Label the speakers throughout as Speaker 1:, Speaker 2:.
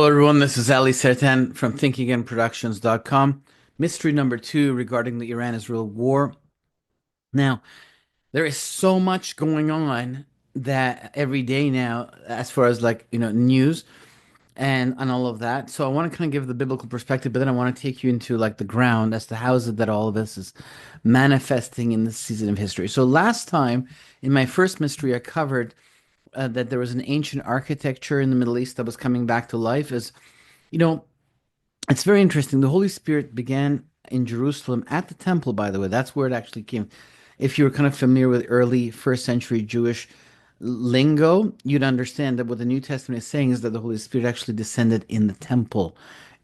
Speaker 1: Hello, everyone. This is Ali Sertan from thinkagainproductions.com. Mystery number two regarding the Iran-Israel war. Now, there is so much going on that every day now, as far as news and all of that. So I want to kind of give the biblical perspective, but then I want to take you into like the ground as to how is it that all of this is manifesting in this season of history. So last time in my first mystery, I covered that there was an ancient architecture in the Middle East that was coming back to life as you know, it's very interesting. The Holy Spirit began in Jerusalem at the temple, by the way. That's where it actually came. If you're kind of familiar with early first century Jewish lingo, you'd understand that what the New Testament is saying is that the Holy Spirit actually descended in the temple,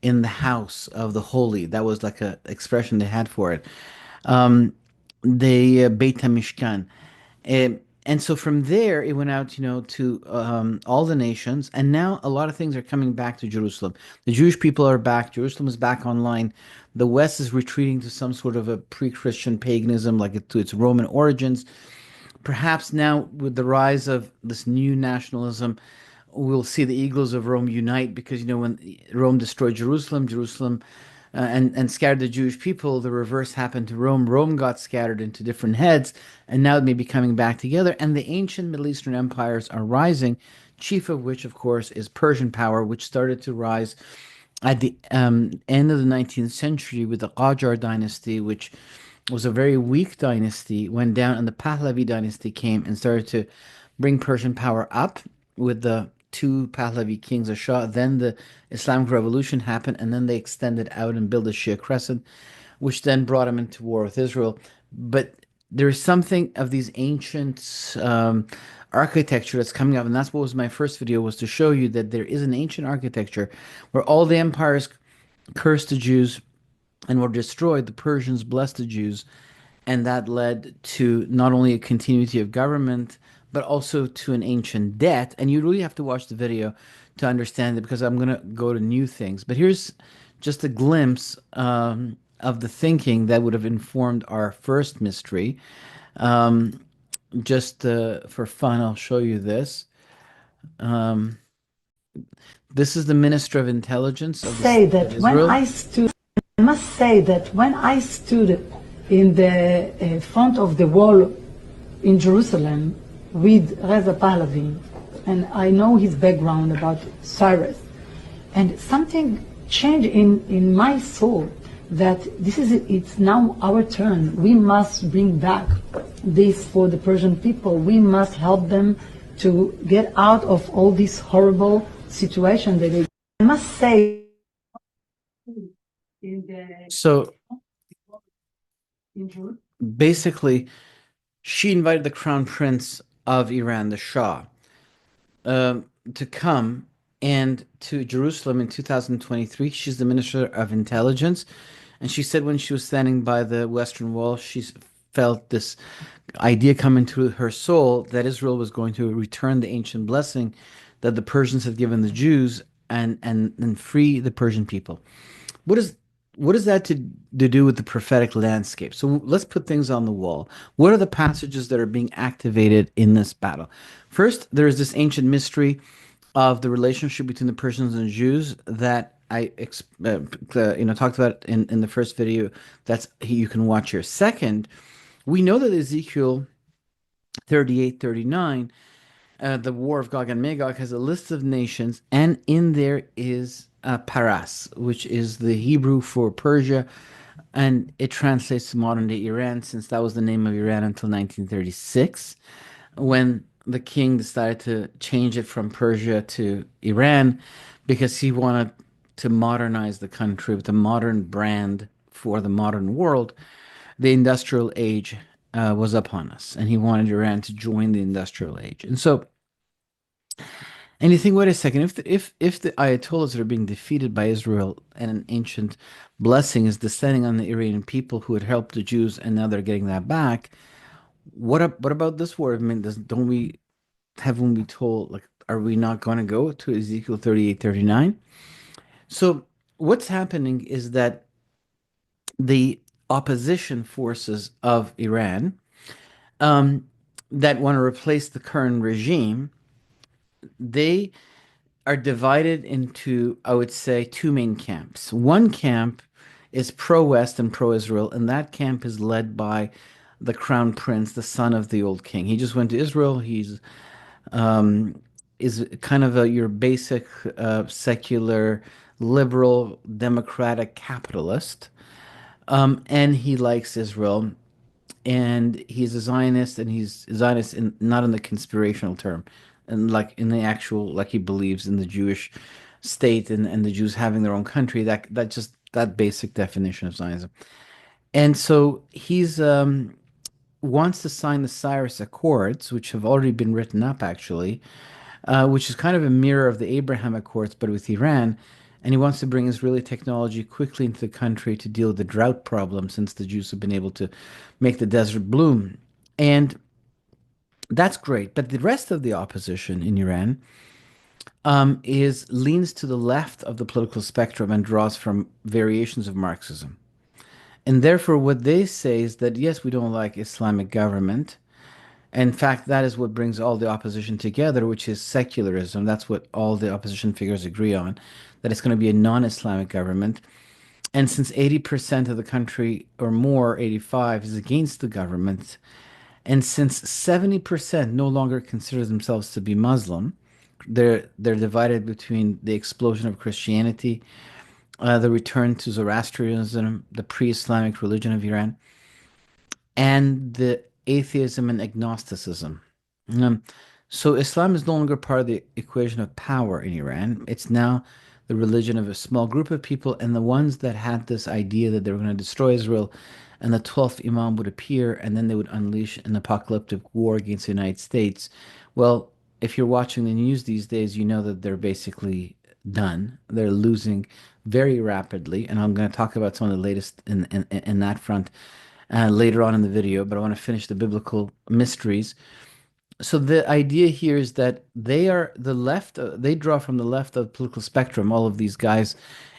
Speaker 1: in the house of the holy. That was like a expression they had for it. Um, the Beit HaMishkan. And so from there, it went out, to all the nations. And now a lot of things are coming back to Jerusalem. The Jewish people are back. Jerusalem is back online. The West is retreating to some sort of a pre-Christian paganism, to its Roman origins. Perhaps now, with the rise of this new nationalism, we'll see the eagles of Rome unite because, when Rome destroyed Jerusalem, and scattered the Jewish people, the reverse happened to Rome. Rome got scattered into different heads, and now it may be coming back together. And the ancient Middle Eastern empires are rising, chief of which, of course, is Persian power, which started to rise at the end of the 19th century with the Qajar dynasty, which was a very weak dynasty, went down, and the Pahlavi dynasty came and started to bring Persian power up with the two Pahlavi kings of Shah. Then the Islamic Revolution happened, and then they extended out and built the Shia Crescent, which then brought them into war with Israel. But there is something of these ancient architecture that's coming up, and that's what was my first video, was to show you that there is an ancient architecture where all the empires cursed the Jews and were destroyed. The Persians blessed the Jews, and that led to not only a continuity of government, but also to an ancient debt. And you really have to watch the video to understand it, because I'm going to go to new things. But here's just a glimpse of the thinking that would have informed our first mystery. Just for fun, I'll show you this. Um, this is the Minister of Intelligence of the
Speaker 2: Say
Speaker 1: State of
Speaker 2: that when
Speaker 1: Israel.
Speaker 2: I must say that when I stood in the front of the wall in Jerusalem with Reza Pahlavi, and I know his background about Cyrus, and something changed in my soul, that it's now our turn. We must bring back this for the Persian people. We must help them to get out of all this horrible situation that they, I must say,
Speaker 1: So basically, she invited the crown prince of Iran, the Shah, to come and to Jerusalem in 2023. She's the Minister of Intelligence. And she said when she was standing by the Western Wall, she felt this idea come into her soul that Israel was going to return the ancient blessing that the Persians had given the Jews, and free the Persian people. What is what is that to do with the prophetic landscape? So let's put things on the wall. What are the passages that are being activated in this battle? First, there is this ancient mystery of the relationship between the Persians and Jews that I talked about in the first video. You can watch here. Second, we know that Ezekiel 38:39, the war of Gog and Magog, has a list of nations, and in there is Paras, which is the Hebrew for Persia, and it translates to modern day Iran, since that was the name of Iran until 1936, when the king decided to change it from Persia to Iran because he wanted to modernize the country with a modern brand for the modern world. The industrial age was upon us, and he wanted Iran to join the industrial age. And you think, wait a second, if the Ayatollahs are being defeated by Israel and an ancient blessing is descending on the Iranian people who had helped the Jews, and now they're getting that back, what about this war? I mean, don't we haven't we told, like, are we not going to go to Ezekiel 38:39? So what's happening is that the opposition forces of Iran, um, that want to replace the current regime, they are divided into, I would say, two main camps. One camp is pro-West and pro-Israel, and that camp is led by the crown prince, the son of the old king. He just went to Israel. He's is kind of your basic secular, liberal, democratic capitalist, and he likes Israel, and he's a Zionist, and he's a Zionist in not in the conspirational term, and like in the actual, like he believes in the Jewish state and the Jews having their own country. That just that basic definition of Zionism. And so he's wants to sign the Cyrus Accords, which have already been written up actually, which is kind of a mirror of the Abraham Accords, but with Iran. And he wants to bring Israeli technology quickly into the country to deal with the drought problem, since the Jews have been able to make the desert bloom. And that's great. But the rest of the opposition in Iran is leans to the left of the political spectrum and draws from variations of Marxism. And therefore, what they say is that, yes, we don't like Islamic government. In fact, that is what brings all the opposition together, which is secularism. That's what all the opposition figures agree on, that it's going to be a non-Islamic government. And since 80% of the country or more, 85, is against the government, and since 70% no longer consider themselves to be Muslim, they're divided between the explosion of Christianity, the return to Zoroastrianism, the pre-Islamic religion of Iran, and the atheism and agnosticism. Um, so Islam is no longer part of the equation of power in Iran. It's now the religion of a small group of people, and the ones that had this idea that they were going to destroy Israel, and the 12th Imam would appear, and then they would unleash an apocalyptic war against the United States. Well, if you're watching the news these days, you know that they're basically done. They're losing very rapidly, and I'm going to talk about some of the latest in that front later on in the video, but I want to finish the biblical mysteries. So the idea here is that they are the left, they draw from the left of the political spectrum, all of these guys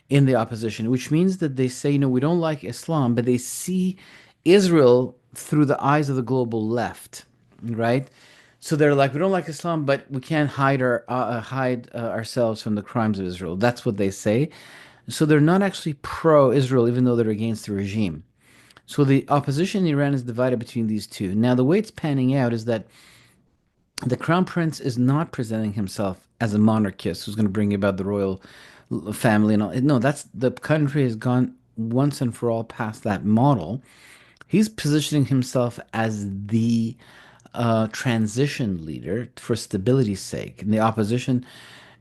Speaker 1: in the opposition, which means that they say, we don't like Islam, but they see Israel through the eyes of the global left, right? So they're like, we don't like Islam, but we can't hide ourselves from the crimes of Israel. That's what they say. So they're not actually pro-Israel, even though they're against the regime. So the opposition in Iran is divided between these two. Now, the way it's panning out is that the crown prince is not presenting himself as a monarchist who's going to bring about the royal family and all. No, that's the country has gone once and for all past that model. He's positioning himself as the transition leader for stability's sake, and the opposition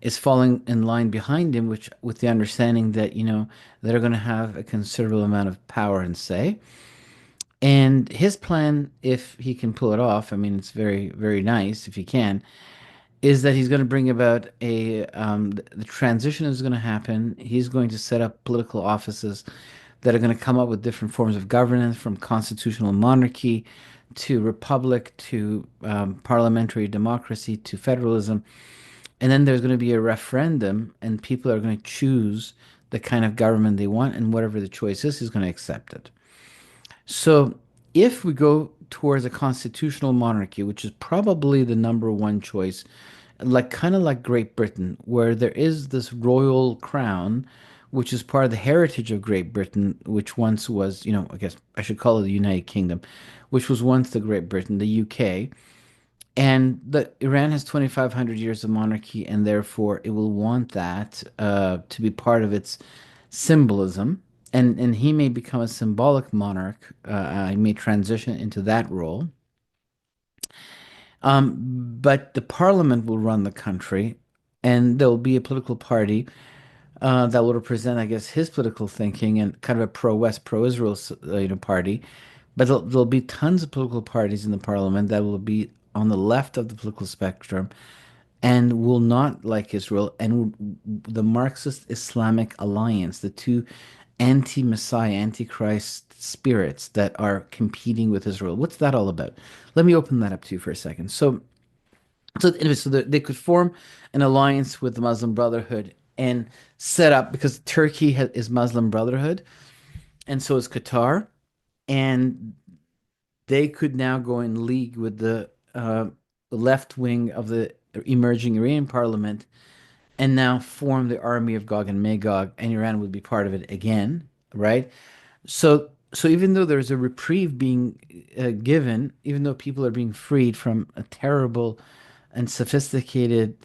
Speaker 1: is falling in line behind him, which with the understanding that they're going to have a considerable amount of power and say. And his plan, if he can pull it off, I mean, it's very, very nice if he can, is that he's going to bring about the transition is going to happen. He's going to set up political offices that are going to come up with different forms of governance, from constitutional monarchy to republic to parliamentary democracy to federalism. And then there's going to be a referendum, and people are going to choose the kind of government they want, and whatever the choice is, he's going to accept it. So if we go towards a constitutional monarchy, which is probably the number one choice, like kind of like Great Britain, where there is this royal crown, which is part of the heritage of Great Britain, which once was, I guess I should call it the United Kingdom, which was once the Great Britain, the UK. And the Iran has 2,500 years of monarchy, and therefore it will want that to be part of its symbolism. And he may become a symbolic monarch. He may transition into that role. But the parliament will run the country, and there will be a political party that will represent, I guess, his political thinking, and kind of a pro-West, pro-Israel, party. But there'll be tons of political parties in the parliament that will be on the left of the political spectrum and will not like Israel. And the Marxist Islamic Alliance, the two anti-Messiah, anti-Christ spirits that are competing with Israel. What's that all about? Let me open that up to you for a second. So anyway, they could form an alliance with the Muslim Brotherhood and set up, because Turkey is Muslim Brotherhood, and so is Qatar, and they could now go in league with the left wing of the emerging Iranian parliament and now form the army of Gog and Magog, and Iran would be part of it again, right? So even though there's a reprieve being given, even though people are being freed from a terrible and sophisticated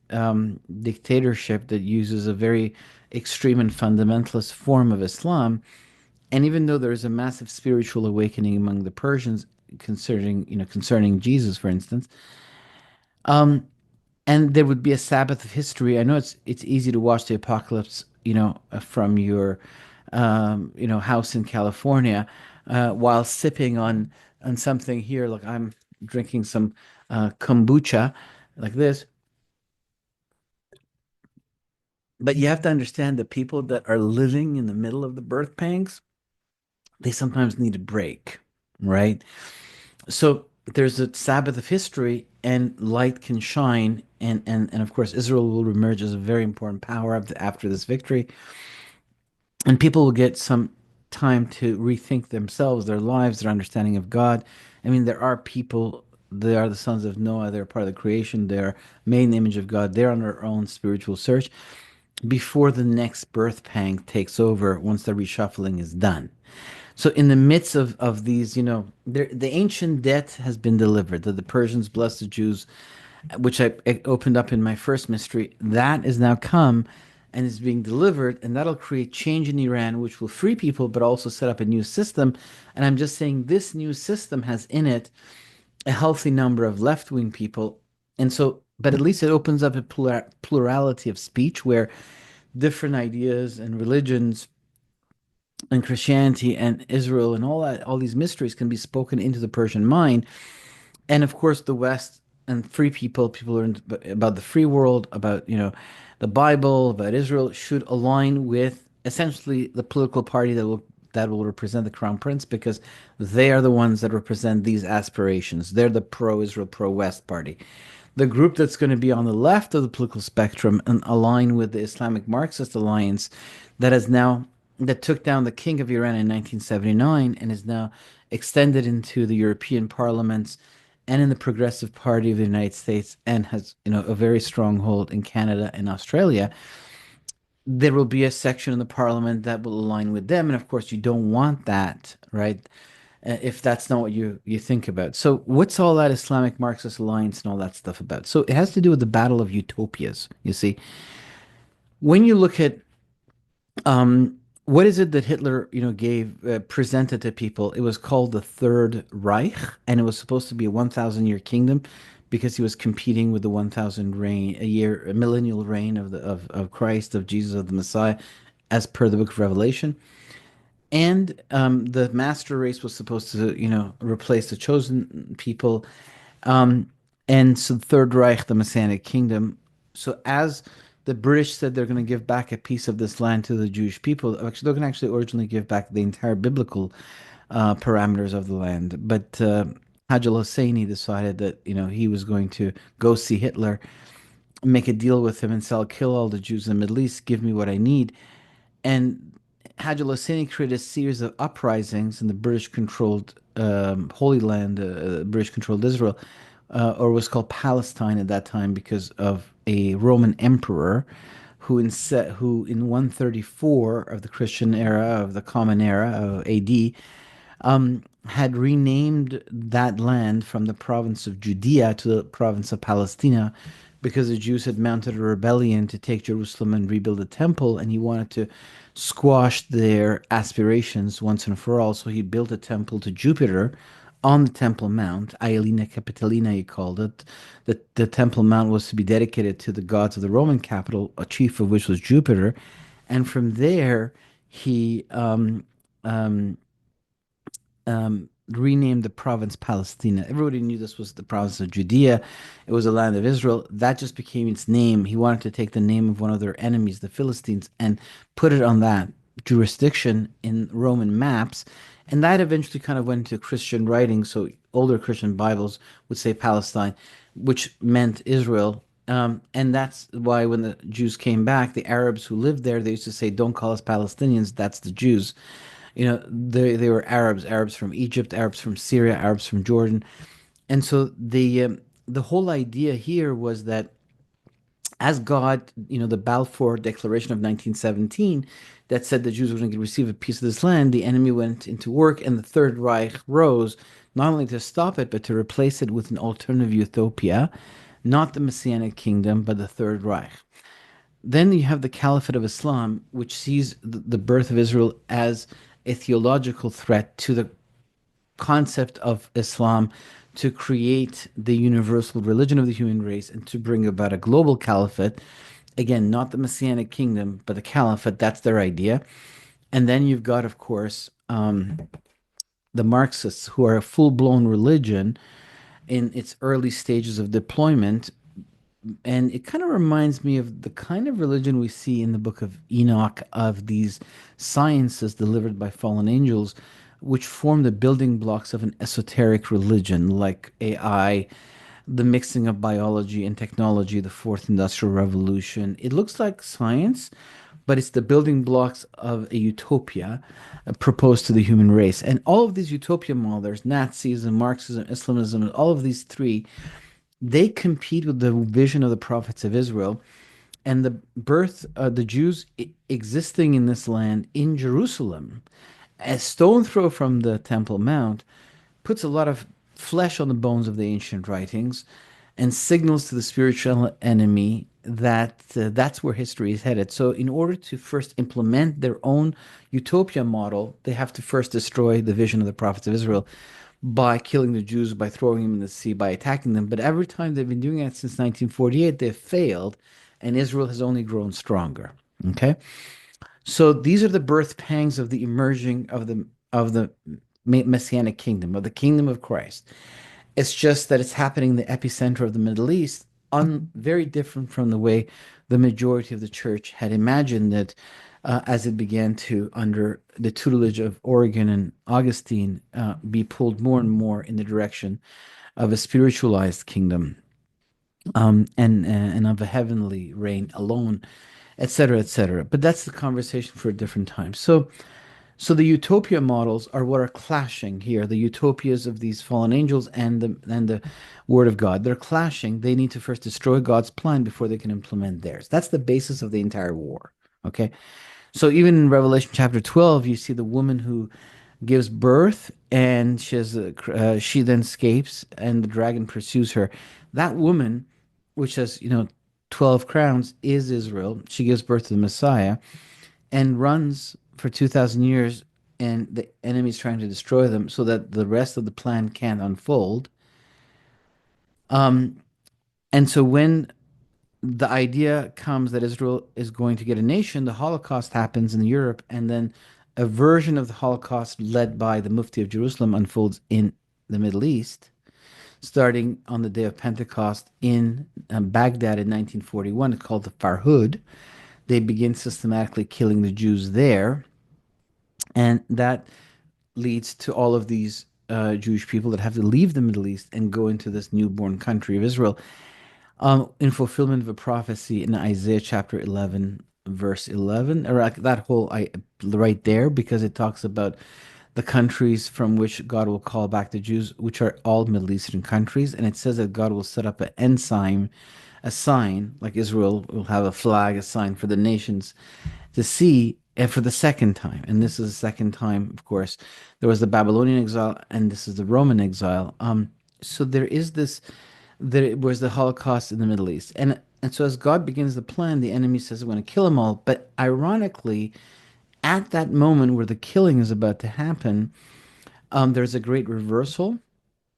Speaker 1: dictatorship that uses a very extreme and fundamentalist form of Islam, and even though there is a massive spiritual awakening among the Persians concerning Jesus, for instance, um, and there would be a Sabbath of history. I know it's easy to watch the apocalypse, from your house in California, while sipping on something here, like I'm drinking some kombucha, like this. But you have to understand that people that are living in the middle of the birth pangs, they sometimes need a break, right? So there's a Sabbath of history, and light can shine, and of course Israel will emerge as a very important power after this victory, and people will get some time to rethink themselves, their lives, their understanding of God. I mean, there are people. They are the sons of Noah. They're part of the creation. They're made in the image of God. They're on their own spiritual search before the next birth pang takes over once the reshuffling is done. So in the midst of these, the ancient debt has been delivered. That the Persians blessed the Jews, which I opened up in my first mystery. That is now come and is being delivered, and that'll create change in Iran, which will free people, but also set up a new system. And I'm just saying this new system has in it a healthy number of left-wing people, and so, but at least it opens up a plurality of speech where different ideas and religions and Christianity and Israel and all that, all these mysteries can be spoken into the Persian mind. And of course, the West and free people learn about the free world, about, the Bible, about Israel, should align with essentially the political party that will represent the crown prince, because they are the ones that represent these aspirations. They're the pro-Israel, pro-West party. The group that's going to be on the left of the political spectrum and align with the Islamic Marxist alliance that has now that took down the king of Iran in 1979 and is now extended into the European parliaments and in the Progressive Party of the United States, and has, a very strong hold in Canada and Australia. There will be a section in the parliament that will align with them, and of course you don't want that, right? If that's not what you think about. So what's all that Islamic Marxist alliance and all that stuff about? So it has to do with the battle of utopias. You see, when you look at um, what is it that Hitler, gave presented to people? It was called the Third Reich, and it was supposed to be a 1,000-year kingdom because he was competing with the 1,000 reign, a millennial reign of Christ, of Jesus, of the Messiah, as per the Book of Revelation. And the master race was supposed to, replace the chosen people. Um, and so the Third Reich, the Messianic kingdom. So as the British said they're going to give back a piece of this land to the Jewish people, actually they're going to actually originally give back the entire biblical parameters of the land. But Hajj al-Husseini decided that, he was going to go see Hitler, make a deal with him and say, I'll kill all the Jews in the Middle East, give me what I need. And Hajj al-Husseini created a series of uprisings in the British-controlled Holy Land, British-controlled Israel, or was called Palestine at that time because of a Roman emperor who in 134 of the Christian era, of the Common Era of AD, had renamed that land from the province of Judea to the province of Palestina because the Jews had mounted a rebellion to take Jerusalem and rebuild the temple, and he wanted to squash their aspirations once and for all. So he built a temple to Jupiter on the Temple Mount. Aelina Capitolina, he called it. The Temple Mount was to be dedicated to the gods of the Roman capital, a chief of which was Jupiter. And from there, he renamed the province Palestina. Everybody knew this was the province of Judea. It was a land of Israel. That just became its name. He wanted to take the name of one of their enemies, the Philistines, and put it on that jurisdiction in Roman maps. And that eventually kind of went into Christian writing. So older Christian Bibles would say Palestine, which meant Israel. And that's why when the Jews came back, the Arabs who lived there, they used to say, don't call us Palestinians, that's the Jews. They were Arabs from Egypt, Arabs from Syria, Arabs from Jordan. And so the whole idea here was that as God, the Balfour Declaration of 1917 that said the Jews were going to receive a piece of this land, the enemy went into work and the Third Reich rose, not only to stop it, but to replace it with an alternative utopia, not the Messianic kingdom, but the Third Reich. Then you have the Caliphate of Islam, which sees the birth of Israel as a theological threat to the concept of Islam to create the universal religion of the human race and to bring about a global caliphate. Again, not the Messianic kingdom, but the caliphate. That's their idea. And then you've got, of course, the Marxists, who are a full blown religion in its early stages of deployment. And it kind of reminds me of the kind of religion we see in the book of Enoch, of these sciences delivered by fallen angels, which form the building blocks of an esoteric religion like AI, the mixing of biology and technology, the fourth industrial revolution. It looks like science, but it's the building blocks of a utopia proposed to the human race. And all of these utopia models, Nazism, Marxism, Islamism, all of these three, they compete with the vision of the prophets of Israel and the birth of the Jews existing in this land in Jerusalem, a stone throw from the Temple Mount, puts a lot of flesh on the bones of the ancient writings and signals to the spiritual enemy that that's where history is headed. So, in order to first implement their own utopia model, they have to first destroy the vision of the prophets of Israel by killing the Jews, by throwing them in the sea, by attacking them. But every time they've been doing it since 1948, they've failed, and Israel has only grown stronger. Okay, so these are the birth pangs of the emerging of the messianic kingdom, of the kingdom of Christ. It's just that it's happening in the epicenter of the Middle East, very different from the way the majority of the church had imagined it as it began to, under the tutelage of Origen and Augustine, be pulled more and more in the direction of a spiritualized kingdom and of a heavenly reign alone, etc., etc. But that's the conversation for a different time. So the utopia models are what are clashing here. The utopias of these fallen angels and the word of God. They're clashing. They need to first destroy God's plan before they can implement theirs. That's the basis of the entire war. Okay. So even in Revelation chapter 12, you see the woman who gives birth and she then escapes and the dragon pursues her. That woman, which has, 12 crowns, is Israel. She gives birth to the Messiah and runs for 2,000 years, and the enemy's trying to destroy them so that the rest of the plan can't unfold. Um, and so when the idea comes that Israel is going to get a nation, the Holocaust happens in Europe, and then a version of the Holocaust led by the Mufti of Jerusalem unfolds in the Middle East, starting on the day of Pentecost in Baghdad in 1941. It's called the Farhud. They begin systematically killing the Jews there, and that leads to all of these Jewish people that have to leave the Middle East and go into this newborn country of Israel, in fulfillment of a prophecy in Isaiah chapter 11, verse 11, or that whole right there, because it talks about the countries from which God will call back the Jews, which are all Middle Eastern countries, and it says that God will set up an ensign, a sign, like Israel will have a flag, a sign for the nations to see, and for the second time. And this is the second time, of course. There was the Babylonian exile, and this is the Roman exile. So there is this, there was the Holocaust in the Middle East. And so as God begins the plan, the enemy says, I'm going to kill them all. But ironically, at that moment where the killing is about to happen, there's a great reversal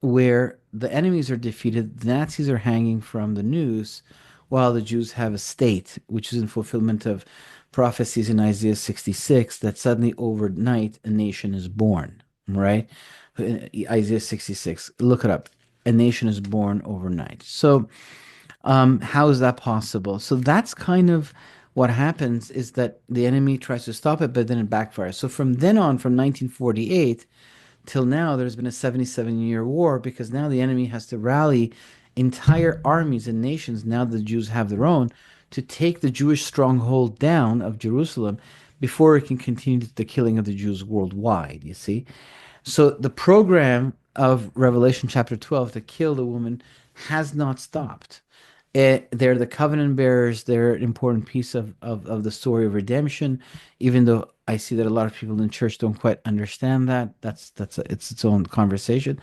Speaker 1: where the enemies are defeated, the Nazis are hanging from the noose, while the Jews have a state, which is in fulfillment of prophecies in Isaiah 66 that suddenly overnight a nation is born, right? Isaiah 66, look it up. A nation is born overnight. So, how is that possible? So that's kind of what happens, is that the enemy tries to stop it, but then it backfires. So from then on, from 1948 till now, there's been a 77-year war, because now the enemy has to rally entire armies and nations, now the Jews have their own, to take the Jewish stronghold down of Jerusalem before it can continue the killing of the Jews worldwide, you see? So the program of Revelation chapter 12 to kill the woman has not stopped. They're the covenant bearers. They're an important piece of the story of redemption, even though I see that a lot of people in church don't quite understand that. It's its own conversation.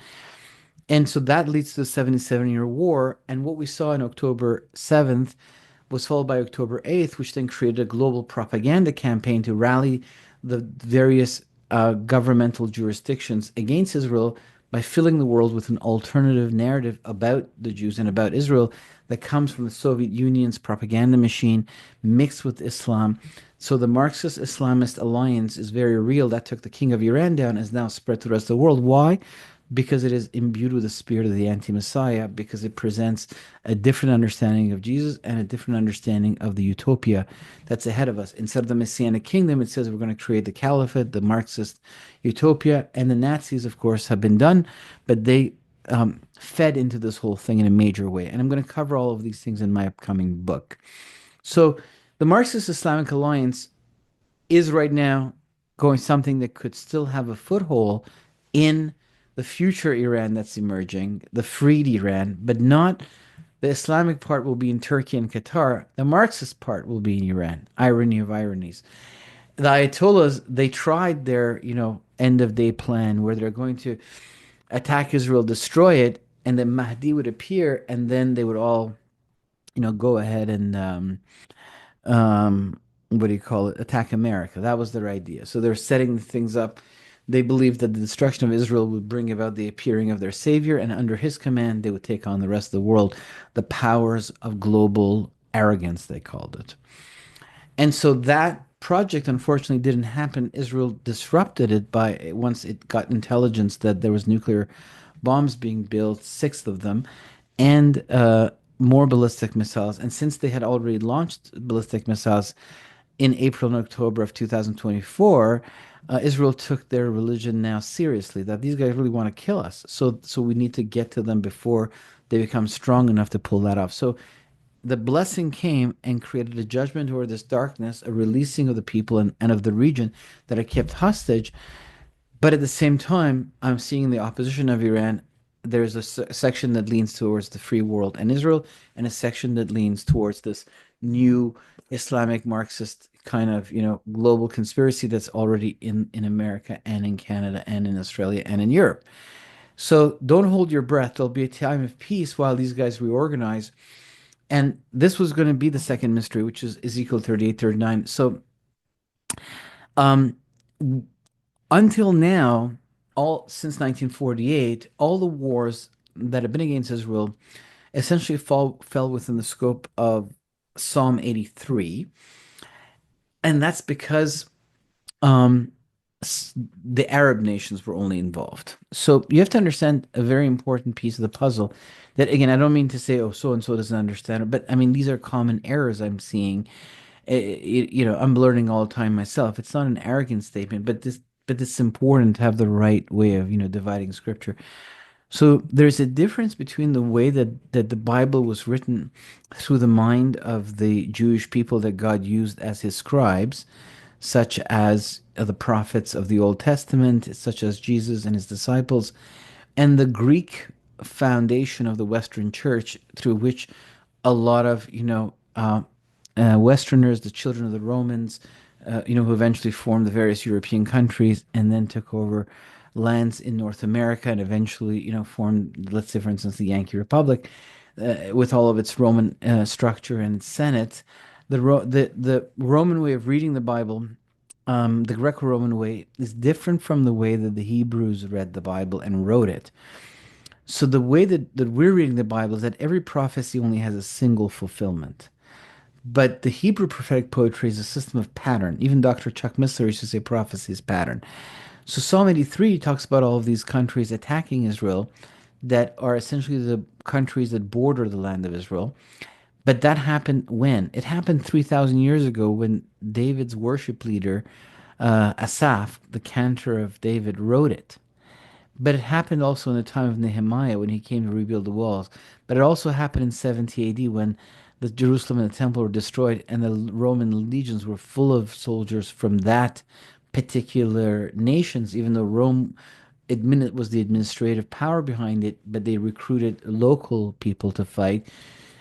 Speaker 1: And so that leads to the 77-year war. And what we saw on October 7th was followed by October 8th, which then created a global propaganda campaign to rally the various governmental jurisdictions against Israel by filling the world with an alternative narrative about the Jews and about Israel that comes from the Soviet Union's propaganda machine mixed with Islam. So the Marxist Islamist alliance is very real. That took the king of Iran down, has now spread to the rest of the world. Why? Because it is imbued with the spirit of the anti-Messiah, because it presents a different understanding of Jesus and a different understanding of the utopia that's ahead of us. Instead of the Messianic kingdom, it says we're going to create the caliphate, the Marxist utopia, and the Nazis, of course, have been done, but they fed into this whole thing in a major way. And I'm going to cover all of these things in my upcoming book. So the Marxist Islamic Alliance is right now going something that could still have a foothold in the future Iran that's emerging, the freed Iran, but not the Islamic part will be in Turkey and Qatar. The Marxist part will be in Iran. Irony of ironies. The Ayatollahs, they tried their, end of day plan where they're going to attack Israel, destroy it, and then Mahdi would appear, and then they would all, go ahead and um, what do you call it? Attack America. That was their idea. So they're setting things up. They believed that the destruction of Israel would bring about the appearing of their savior, and under his command, they would take on the rest of the world, the powers of global arrogance, they called it. And so that project unfortunately didn't happen. Israel disrupted it by once it got intelligence that there was nuclear bombs being built, six of them, and more ballistic missiles. And since they had already launched ballistic missiles in April and October of 2024, Israel took their religion now seriously, that these guys really want to kill us. So we need to get to them before they become strong enough to pull that off. So the blessing came and created a judgment over this darkness, a releasing of the people and of the region that are kept hostage. But at the same time, I'm seeing the opposition of Iran. There's a section that leans towards the free world and Israel, and a section that leans towards this new Islamic Marxist kind of, global conspiracy that's already in America and in Canada and in Australia and in Europe. So don't hold your breath. There'll be a time of peace while these guys reorganize. And this was going to be the second mystery, which is Ezekiel 38, 39. So um, until now, all since 1948, all the wars that have been against Israel essentially fell within the scope of Psalm 83. And that's because um, the Arab nations were only involved. So you have to understand a very important piece of the puzzle that, again, I don't mean to say, oh, so and so doesn't understand it, but I mean, these are common errors I'm seeing. I'm learning all the time myself. It's not an arrogant statement, but it's important to have the right way of, dividing scripture. So there's a difference between the way that the Bible was written through the mind of the Jewish people that God used as his scribes, such as the prophets of the Old Testament, such as Jesus and his disciples, and the Greek foundation of the Western Church, through which a lot of, Westerners, the children of the Romans, who eventually formed the various European countries and then took over lands in North America and eventually, formed, let's say, for instance, the Yankee Republic, with all of its Roman structure and its Senate. The Roman way of reading the Bible, the Greco-Roman way, is different from the way that the Hebrews read the Bible and wrote it. So the way that we're reading the Bible is that every prophecy only has a single fulfillment. But the Hebrew prophetic poetry is a system of pattern. Even Dr. Chuck Missler used to say prophecy is pattern. So Psalm 83 talks about all of these countries attacking Israel that are essentially the countries that border the land of Israel. But that happened when? It happened 3,000 years ago when David's worship leader, Asaph, the cantor of David, wrote it. But it happened also in the time of Nehemiah when he came to rebuild the walls. But it also happened in 70 AD when the Jerusalem and the temple were destroyed and the Roman legions were full of soldiers from that particular nations, even though Rome was the administrative power behind it, but they recruited local people to fight.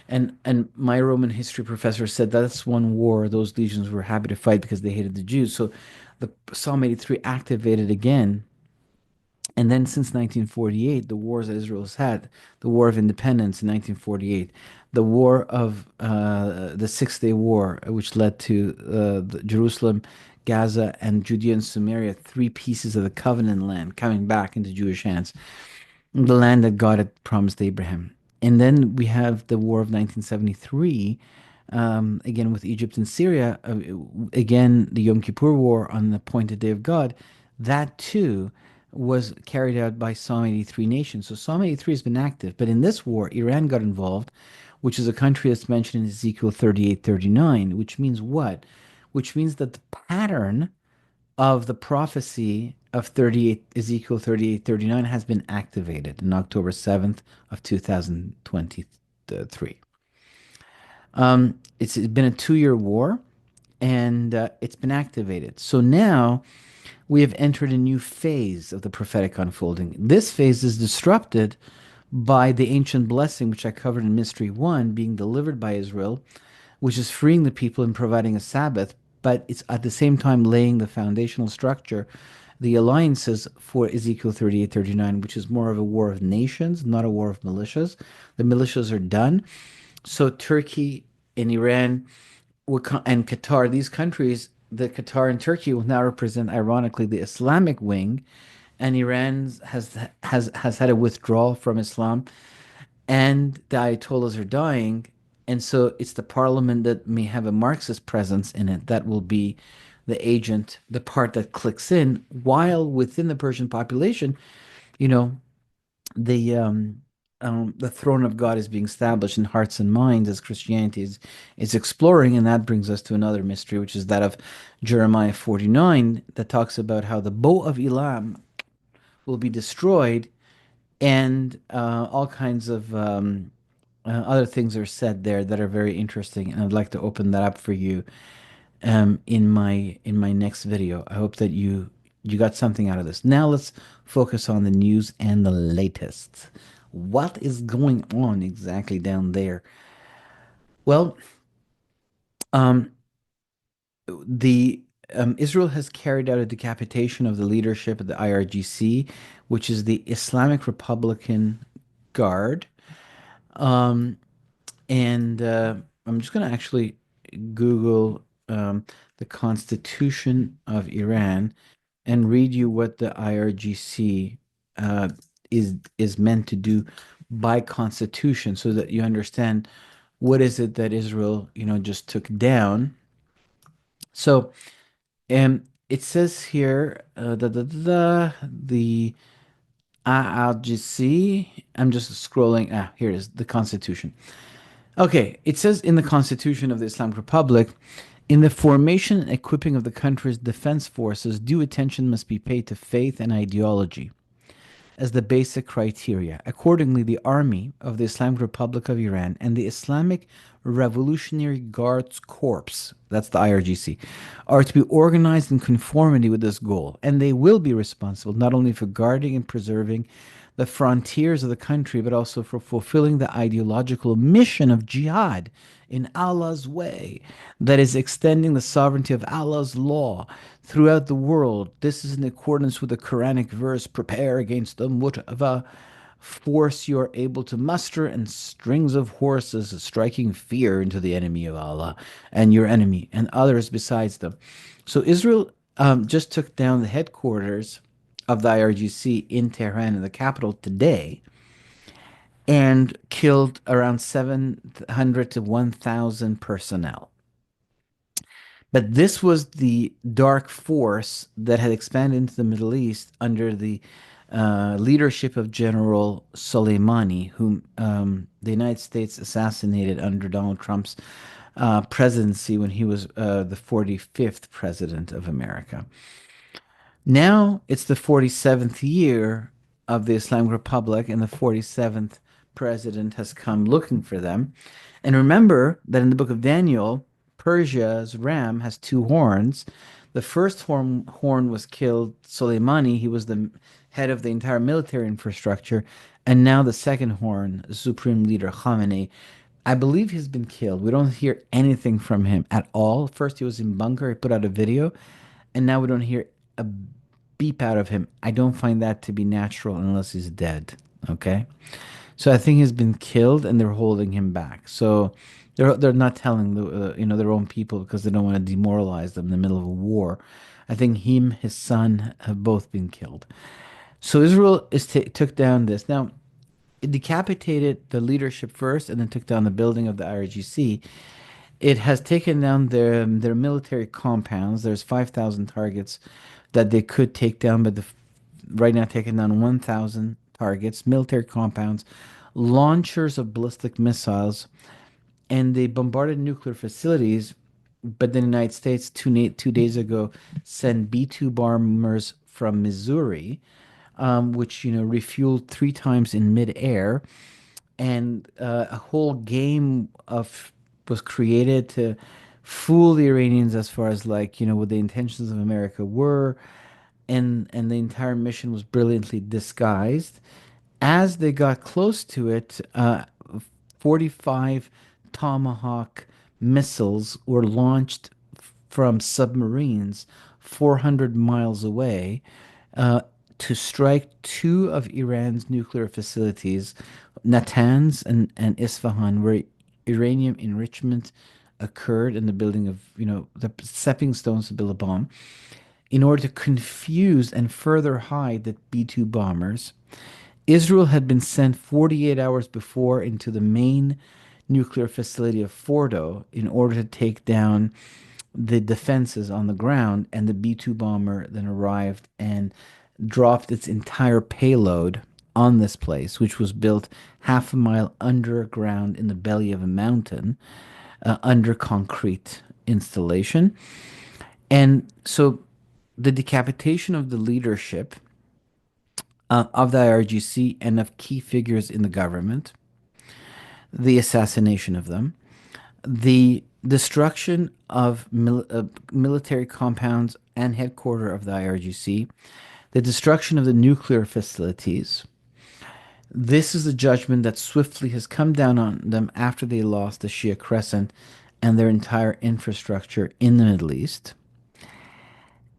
Speaker 1: And my Roman history professor said that's one war those legions were happy to fight because they hated the Jews. So the Psalm 83 activated again. And then since 1948, the wars that Israel has had, the War of Independence in 1948, the War of the Six-Day War, which led to Jerusalem, Gaza, and Judea and Samaria, three pieces of the covenant land coming back into Jewish hands, the land that God had promised Abraham. And then we have the War of 1973, again with Egypt and Syria, again the Yom Kippur War on the appointed day of God. That too was carried out by Psalm 83 nations. So Psalm 83 has been active, but in this war, Iran got involved, which is a country that's mentioned in Ezekiel 38:39, which means what? Which means that the pattern of the prophecy of 38 Ezekiel 38:39 has been activated on October 7th of 2023. It's been a 2-year war, and it's been activated. So now we have entered a new phase of the prophetic unfolding. This phase is disrupted by the ancient blessing, which I covered in Mystery 1, being delivered by Israel, which is freeing the people and providing a Sabbath, but it's at the same time laying the foundational structure, the alliances for Ezekiel 38:39, which is more of a war of nations, not a war of militias. The militias are done. So Turkey and Iran and Qatar, these countries, the Qatar and Turkey will now represent, ironically, the Islamic wing, and Iran has had a withdrawal from Islam, and the Ayatollahs are dying, and so it's the parliament that may have a Marxist presence in it that will be the agent, the part that clicks in, while within the Persian population, you know, the throne of God is being established in hearts and minds as Christianity is exploring, and that brings us to another mystery, which is that of Jeremiah 49, that talks about how the bow of Elam will be destroyed, and all kinds of other things are said there that are very interesting, and I'd like to open that up for you in my next video. I hope that you got something out of this. Now let's focus on the news and the latest. What is going on exactly down there? Well, um, the Israel has carried out a decapitation of the leadership of the IRGC, which is the Islamic Republican Guard. Um, and I'm just going to actually Google the Constitution of Iran and read you what the IRGC uh, is meant to do by constitution, so that you understand what is it that Israel, just took down. So, it says here the IRGC. I'm just scrolling. Here it is, the Constitution. Okay, it says in the Constitution of the Islamic Republic, in the formation and equipping of the country's defense forces, due attention must be paid to faith and ideology as the basic criteria. Accordingly, the Army of the Islamic Republic of Iran and the Islamic Revolutionary Guards Corps, that's the IRGC, are to be organized in conformity with this goal, and they will be responsible not only for guarding and preserving the frontiers of the country, but also for fulfilling the ideological mission of jihad in Allah's way, that is, extending the sovereignty of Allah's law throughout the world. This is in accordance with the Quranic verse, prepare against them whatever force you are able to muster, and strings of horses striking fear into the enemy of Allah and your enemy and others besides them. So Israel just took down the headquarters of the IRGC in Tehran, in the capital, today, and killed around 700 to 1,000 personnel. But this was the dark force that had expanded into the Middle East under the leadership of General Soleimani, whom the United States assassinated under Donald Trump's presidency when he was the 45th president of America. Now it's the 47th year of the Islamic Republic, and the 47th president has come looking for them. And remember that in the book of Daniel, Persia's ram has two horns. The first horn was killed Soleimani. He was the head of the entire military infrastructure. And now the second horn, Supreme Leader Khamenei, I believe he's been killed. We don't hear anything from him at all. First, he was in bunker. He put out a video, and now we don't hear a beep out of him. I don't find that to be natural unless he's dead. Okay, so I think he's been killed, and they're holding him back. So they're not telling their own people because they don't want to demoralize them in the middle of a war. I think him, his son, have both been killed. So Israel took down this. Now, it decapitated the leadership first and then took down the building of the IRGC. It has taken down their military compounds. There's 5,000 targets that they could take down, but right now taking down 1,000 targets, military compounds, launchers of ballistic missiles, and they bombarded nuclear facilities. But the United States 2 days ago sent B-2 bombers from Missouri, which refueled 3 times in midair, and a whole game of was created to fool the Iranians as far as like what the intentions of America were, and the entire mission was brilliantly disguised. As they got close to it, 45 Tomahawk missiles were launched from submarines 400 miles away uh, to strike two of Iran's nuclear facilities, Natanz and Isfahan, where uranium enrichment occurred in the building of, the stepping stones to build a bomb, in order to confuse and further hide the B-2 bombers. Israel had been sent 48 hours before into the main nuclear facility of Fordo in order to take down the defenses on the ground, and the B-2 bomber then arrived and dropped its entire payload on this place, which was built half a mile underground in the belly of a mountain, under concrete installation. And so the decapitation of the leadership of the IRGC and of key figures in the government, the assassination of them, the destruction of military compounds and headquarters of the IRGC, the destruction of the nuclear facilities. This is the judgment that swiftly has come down on them after they lost the Shia Crescent and their entire infrastructure in the Middle East.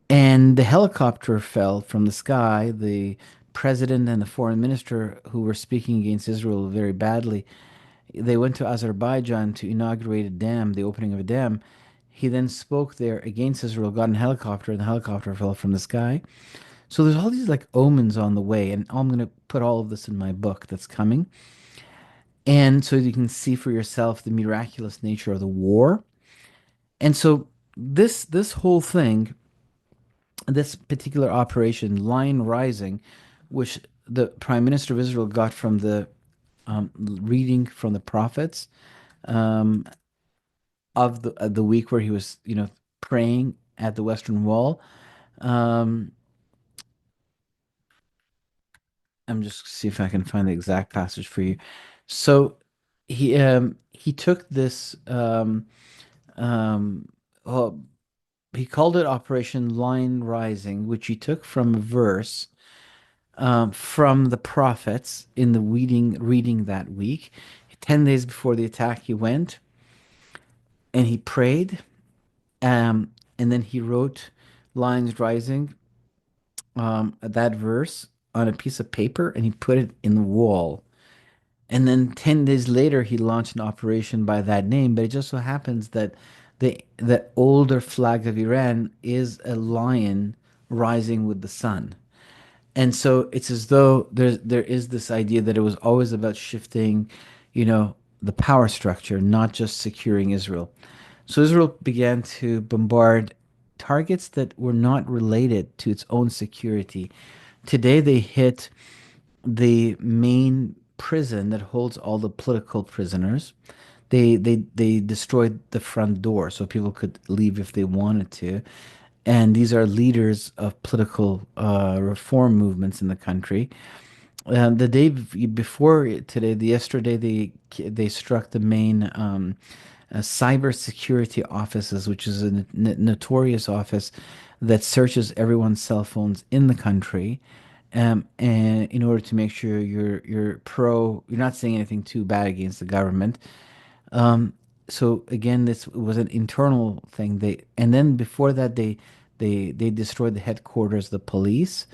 Speaker 1: And the helicopter fell from the sky. The president and the foreign minister, who were speaking against Israel very badly, they went to Azerbaijan to inaugurate a dam, the opening of a dam. He then spoke there against Israel, got in a helicopter, and the helicopter fell from the sky. So there's all these like omens on the way, and I'm going to put all of this in my book that's coming. And so you can see for yourself the miraculous nature of the war. And so this whole thing, this particular operation, Lion Rising, which the Prime Minister of Israel got from the reading from the prophets um, of the week where he was, praying at the Western Wall. Um, I'm just see if I can find the exact passage for you. So he took this um, oh, he called it Operation Lion Rising, which he took from a verse from the prophets in the reading that week. 10 days before the attack, he went and he prayed, and then he wrote Lions Rising, that verse on a piece of paper, and he put it in the wall. And then 10 days later, he launched an operation by that name. But it just so happens that the older flag of Iran is a lion rising with the sun. And so it's as though there is this idea that it was always about shifting, the power structure, not just securing Israel. So Israel began to bombard targets that were not related to its own security. Today they hit the main prison that holds all the political prisoners. They destroyed the front door so people could leave if they wanted to. And these are leaders of political reform movements in the country. The day before today, yesterday, they struck the main cyber security offices, which is a notorious office that searches everyone's cell phones in the country, and in order to make sure you're not saying anything too bad against the government. Um, so again, this was an internal thing. And then before that, they destroyed the headquarters of the police.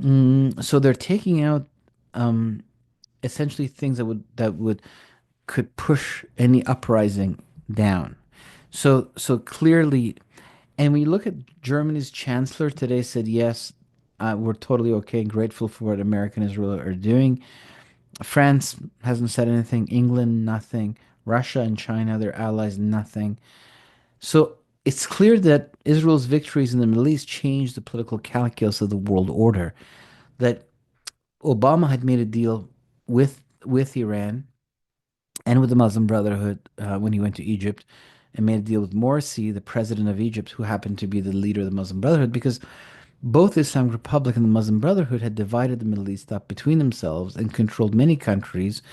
Speaker 1: So they're taking out um, essentially things that would could push any uprising down. So clearly, and when you look at Germany's chancellor today said, yes, we're totally okay and grateful for what America and Israel are doing. France hasn't said anything. England, nothing. Russia and China, their allies, nothing. So it's clear that Israel's victories in the Middle East changed the political calculus of the world order. That Obama had made a deal with Iran and with the Muslim Brotherhood when he went to Egypt, and made a deal with Morsi, the president of Egypt, who happened to be the leader of the Muslim Brotherhood, because both the Islamic Republic and the Muslim Brotherhood had divided the Middle East up between themselves and controlled many countries.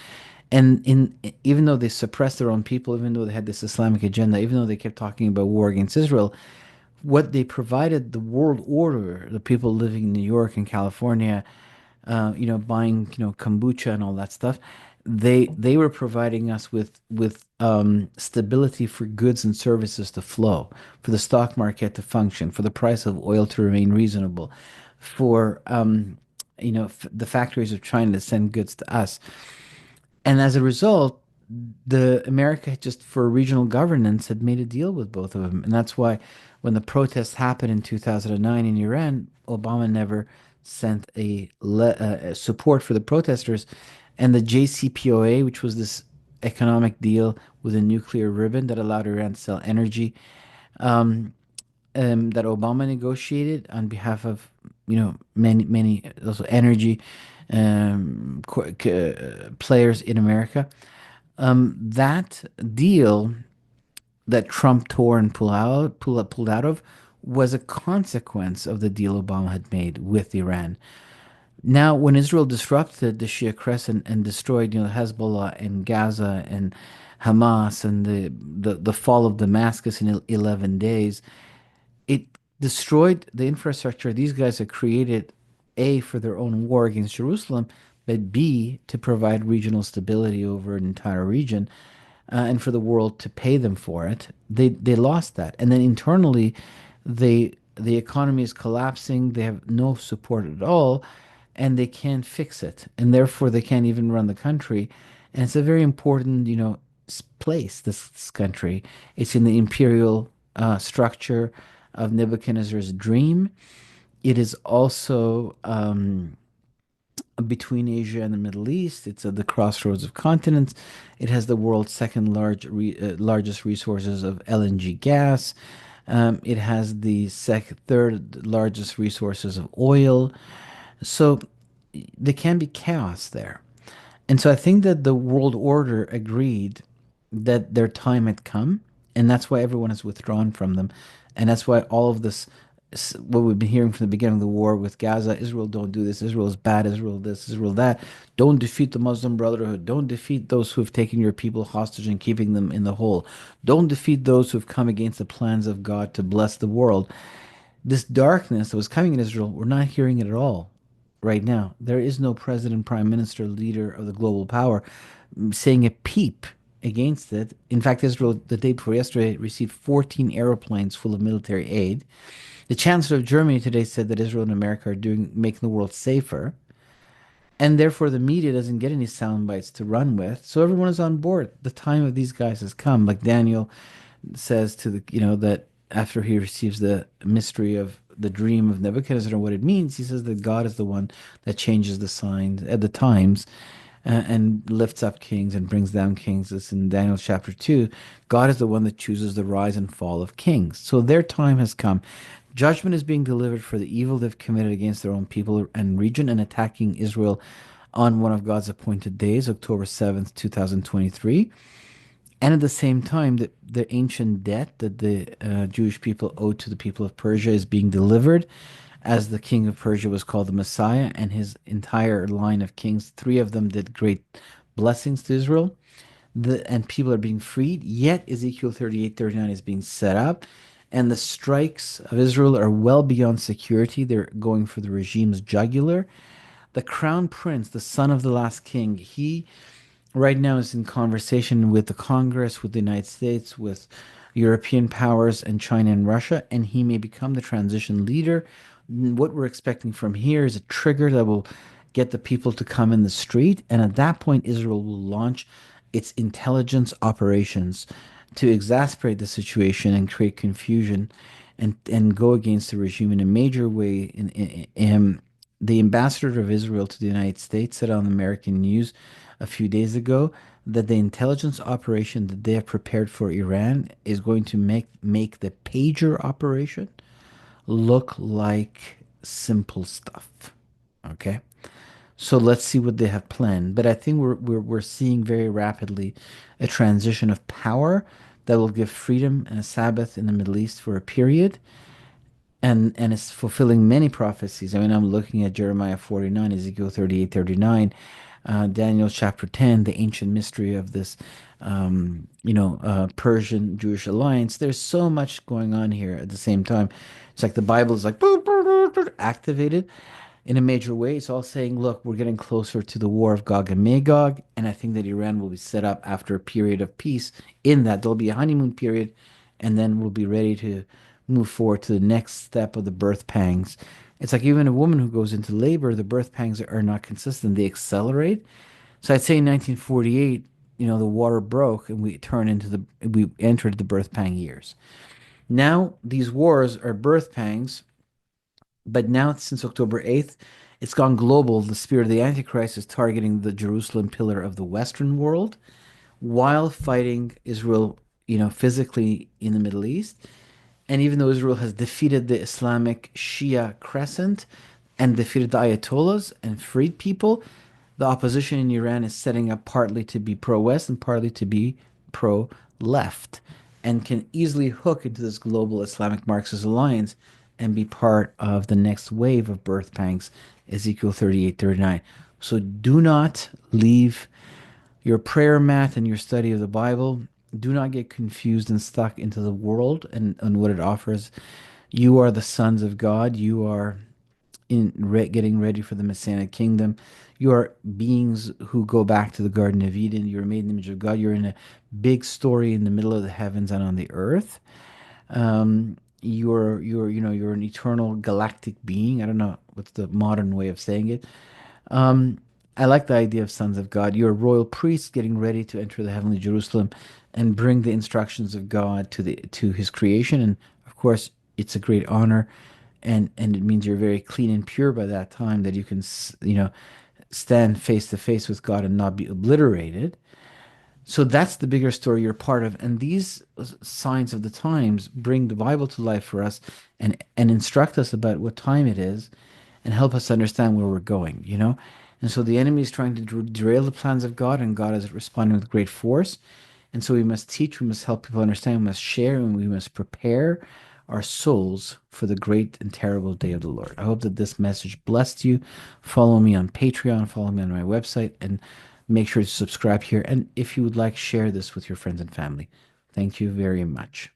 Speaker 1: And even though they suppressed their own people, even though they had this Islamic agenda, even though they kept talking about war against Israel, what they provided the world order, the people living in New York and California, buying, kombucha and all that stuff, they were providing us with stability for goods and services to flow, for the stock market to function, for the price of oil to remain reasonable, for the factories of China to send goods to us. And as a result, the America just for regional governance had made a deal with both of them, and that's why when the protests happened in 2009 in Iran, Obama never sent a support for the protesters, and the JCPOA, which was this economic deal with a nuclear ribbon that allowed Iran to sell energy, um, that Obama negotiated on behalf of many also energy players in America. That deal that Trump tore and pulled out of was a consequence of the deal Obama had made with Iran. Now, when Israel disrupted the Shia Crescent and destroyed, Hezbollah and Gaza and Hamas and the fall of Damascus in 11 days, it destroyed the infrastructure these guys had created, A, for their own war against Jerusalem, but B, to provide regional stability over an entire region, and for the world to pay them for it. They lost that. And then internally, the economy is collapsing. They have no support at all, and they can't fix it. And therefore, they can't even run the country. And it's a very important, place, this country. It's in the imperial structure of Nebuchadnezzar's dream. It is also between Asia and the Middle East. It's at the crossroads of continents. It has the world's second largest resources of LNG gas. It has the third largest resources of oil. So there can be chaos there. And so I think that the world order agreed that their time had come, and that's why everyone has withdrawn from them. And that's why all of this, what we've been hearing from the beginning of the war with Gaza, Israel don't do this, Israel is bad, Israel this, Israel that, don't defeat the Muslim Brotherhood, don't defeat those who have taken your people hostage and keeping them in the hole, don't defeat those who have come against the plans of God to bless the world. This darkness that was coming in Israel, we're not hearing it at all right now. There is no president, prime minister, leader of the global power saying a peep against it. In fact, Israel, the day before yesterday, received 14 airplanes full of military aid. The Chancellor of Germany today said that Israel and America are making the world safer, and therefore the media doesn't get any sound bites to run with. So everyone is on board. The time of these guys has come. Like Daniel says to that after he receives the mystery of the dream of Nebuchadnezzar and what it means, he says that God is the one that changes the signs at the times, and lifts up kings and brings down kings. It's in Daniel chapter 2. God is the one that chooses the rise and fall of kings. So their time has come. Judgment is being delivered for the evil they've committed against their own people and region and attacking Israel on one of God's appointed days, October 7th, 2023. And at the same time, the ancient debt that the Jewish people owed to the people of Persia is being delivered, as the king of Persia was called the Messiah, and his entire line of kings, three of them did great blessings to Israel, and people are being freed. Yet Ezekiel 38:39 is being set up, and the strikes of Israel are well beyond security. They're going for the regime's jugular. The crown prince, the son of the last king, he right now is in conversation with the Congress, with the United States, with European powers, and China and Russia, and he may become the transition leader. What we're expecting from here is a trigger that will get the people to come in the street, and at that point, Israel will launch its intelligence operations to exasperate the situation and create confusion and go against the regime in a major way. The ambassador of Israel to the United States said on American news a few days ago that the intelligence operation that they have prepared for Iran is going to make the pager operation look like simple stuff. Okay? So let's see what they have planned. But I think we're seeing very rapidly a transition of power that will give freedom and a Sabbath in the Middle East for a period, and it's fulfilling many prophecies. I mean, I'm looking at Jeremiah 49, Ezekiel 38, 39, Daniel chapter 10, the ancient mystery of this, Persian Jewish alliance. There's so much going on here at the same time. It's like the Bible is like activated in a major way. It's all saying, look, we're getting closer to the war of Gog and Magog, and I think that Iran will be set up after a period of peace. In that, there'll be a honeymoon period, and then we'll be ready to move forward to the next step of the birth pangs. It's like even a woman who goes into labor, the birth pangs are not consistent; they accelerate. So I'd say in 1948, the water broke, and we entered the birth pang years. Now these wars are birth pangs, but now, since October 8th, it's gone global. The spirit of the Antichrist is targeting the Jerusalem pillar of the Western world while fighting Israel, physically in the Middle East. And even though Israel has defeated the Islamic Shia crescent and defeated the Ayatollahs and freed people, the opposition in Iran is setting up partly to be pro-West and partly to be pro-left, and can easily hook into this global Islamic Marxist alliance and be part of the next wave of birth pangs, Ezekiel 38, 39. So do not leave your prayer mat and your study of the Bible. Do not get confused and stuck into the world and what it offers. You are the sons of God. You are getting ready for the Messianic kingdom. You are beings who go back to the Garden of Eden. You're made in the image of God. You're in a big story in the middle of the heavens and on the earth. You're an eternal galactic being. I don't know what's the modern way of saying it. Um, I like the idea of sons of God. You're a royal priest getting ready to enter the heavenly Jerusalem and bring the instructions of God to His creation. And of course, it's a great honor, and it means you're very clean and pure by that time that you can stand face to face with God and not be obliterated. So that's the bigger story you're part of. And these signs of the times bring the Bible to life for us and instruct us about what time it is and help us understand where we're going. And so the enemy is trying to derail the plans of God, and God is responding with great force. And so we must teach, we must help people understand, we must share, and we must prepare our souls for the great and terrible day of the Lord. I hope that this message blessed you. Follow me on Patreon, follow me on my website, and make sure to subscribe here. And if you would like, share this with your friends and family. Thank you very much.